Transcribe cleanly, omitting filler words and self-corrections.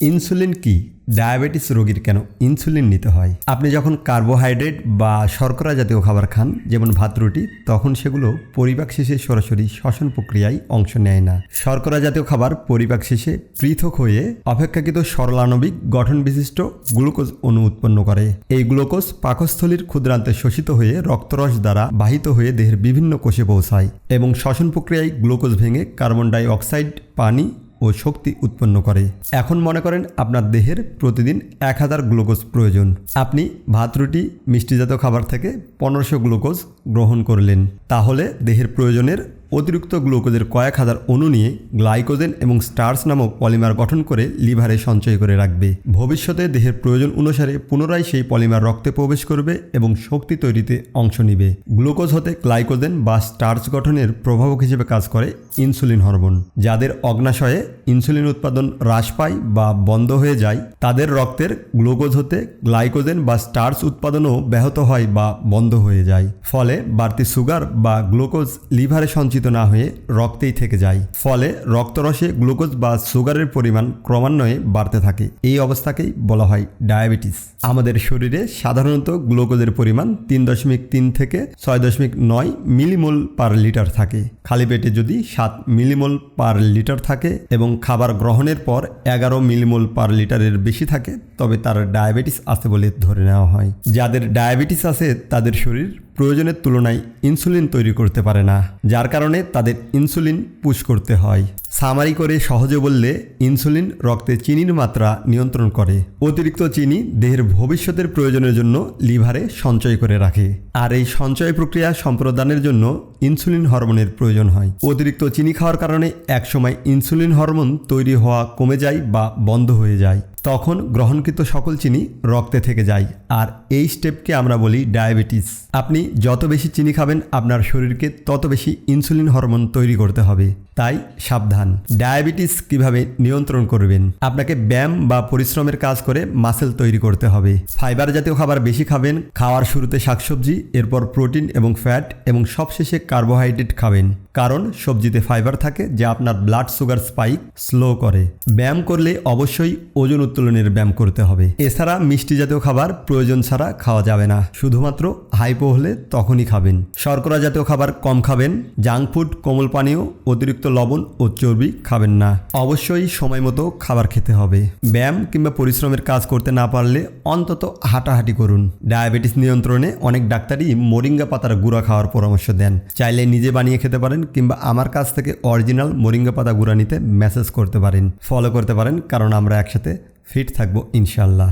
Insulin কি? Diabetes রোগীর কেন ইনসুলিন নিতে হয়? আপনি যখন কার্বোহাইড্রেট বা শর্করা জাতীয় খাবার খান, যেমন ভাত রুটি, তখন সেগুলো পরিপাক শেষে সরাসরি শ্বসন প্রক্রিয়ায় অংশ নেয় না। শর্করা জাতীয় খাবার পরিপাক শেষে পৃথক হয়ে অপেক্ষাকৃত সরলাণবিক গঠন বিশিষ্ট গ্লুকোজ অণু উৎপন্ন করে। এই গ্লুকোজ পাকস্থলীর ক্ষুদ্রান্তে শোষিত হয়ে রক্তরস দ্বারা বাহিত হয়ে দেহের বিভিন্ন কোষে পৌঁছায় এবং শ্বসন প্রক্রিয়ায় গ্লুকোজ ভেঙে কার্বন ডাই অক্সাইড, পানি ও শক্তি উৎপন্ন করে। এখন মনে করেন আপনার দেহের প্রতিদিন 1000 গ্লুকোজ প্রয়োজন। আপনি ভাত রুটি মিষ্টিজাত খাবার থেকে 1500 গ্লুকোজ গ্রহণ করলেন। তাহলে দেহের প্রয়োজনের অতিরিক্ত গ্লুকোজের কয়েক হাজার অণু নিয়ে গ্লাইকোজেন এবং স্টার্চ নামক পলিমার গঠন করে লিভারে সঞ্চয় করে রাখবে। ভবিষ্যতে দেহের প্রয়োজন অনুসারে পুনরায় সেই পলিমার রক্তে প্রবেশ করবে এবং শক্তি তৈরিতে অংশ নিবে। গ্লুকোজ হতে গ্লাইকোজেন বা স্টার্চ গঠনের প্রভাবক হিসেবে কাজ করে ইনসুলিন হরমোন। যাদের অগ্নাশয়ে ইনসুলিন উৎপাদন হ্রাস পায় বা বন্ধ হয়ে যায়, তাদের রক্তের গ্লুকোজ হতে গ্লাইকোজেন বা স্টার্চ উৎপাদনও ব্যাহত হয় বা বন্ধ হয়ে যায়। ফলে বাড়তি সুগার বা গ্লুকোজ লিভারে সঞ্চিত না হয়ে রক্তেই থেকে যায়। ফলে রক্তরসে গ্লুকোজ বা সুগারের পরিমাণ ক্রমান্বয়ে বাড়তে থাকে। এই অবস্থাকেই বলা হয় ডায়াবেটিস। আমাদের শরীরে সাধারণত গ্লুকোজের পরিমাণ 3.3 থেকে 6.9 মিলিমোল পার লিটার থাকে। খালি পেটে যদি 7 মিলিমোল পার লিটার থাকে এবং খাবার গ্রহণের পর 11 মিলিমোল পার লিটারের বেশি থাকে, তবে তার ডায়াবেটিস আছে বলে ধরে নেওয়া হয়। যাদের ডায়াবেটিস আছে তাদের শরীর প্রয়োজনের তুলনায় ইনসুলিন তৈরি করতে পারে না, যার কারণে তাদের ইনসুলিন পুশ করতে হয়। সামারি করে সহজে বললে, ইনসুলিন রক্তে চিনির মাত্রা নিয়ন্ত্রণ করে। অতিরিক্ত চিনি দেহের ভবিষ্যতের প্রয়োজনের জন্য লিভারে সঞ্চয় করে রাখে, আর এই সঞ্চয় প্রক্রিয়া সম্প্রদানের জন্য ইনসুলিন হরমোনের প্রয়োজন হয়। অতিরিক্ত চিনি খাওয়ার কারণে একসময় ইনসুলিন হরমোন তৈরি হওয়া কমে যায় বা বন্ধ হয়ে যায়। তখন গ্রহণকৃত সকল চিনি রক্তে থেকে যায়, আর এই স্টেপকে আমরা বলি ডায়াবেটিস। আপনি যত বেশি চিনি খাবেন, আপনার শরীরকে তত বেশি ইনসুলিন হরমোন তৈরি করতে হবে। তাই সাবধান। ডায়াবেটিস কিভাবে নিয়ন্ত্রণ করবেন? আপনাকে ব্যায়াম বা পরিশ্রমের কাজ করে মাসেল তৈরি করতে হবে। ফাইবার জাতীয় খাবার বেশি খাবেন। খাওয়ার শুরুতে শাকসবজি, এরপর প্রোটিন এবং ফ্যাট এবং সবশেষে কার্বোহাইড্রেট খাবেন, কারণ সবজিতে ফাইবার থাকে যা আপনার ব্লাড সুগার স্পাইক স্লো করে। ব্যায়াম করলে অবশ্যই ওজন উত্তোলনের ব্যায়াম করতে হবে। এছাড়া মিষ্টি জাতীয় খাবার প্রয়োজন ছাড়া খাওয়া যাবে না, শুধুমাত্র হাইপো হলে তখনই খাবেন। শর্করা জাতীয় খাবার কম খাবেন। জাঙ্ক ফুড, কোমল পানীয়, অতিরিক্ত লবণ ও চর্বি খাবেন না। অবশ্যই সময় মতো খাবার খেতে হবে। ব্যায়াম কিংবা পরিশ্রমের কাজ করতে না পারলে অন্তত হাঁটাহাঁটি করুন। ডায়াবেটিস নিয়ন্ত্রণে অনেক ডাক্তারই মোরিঙ্গা পাতার গুঁড়া খাওয়ার পরামর্শ দেন। চাইলে নিজে বানিয়ে খেতে পারেন, কিংবা আমার কাছ থেকে অরিজিনাল মোরিঙ্গা পাতা গুঁড়া নিতে মেসেজ করতে পারেন, ফলো করতে পারেন, কারণ আমরা একসাথে ফিট থাকবো ইনশাল্লাহ।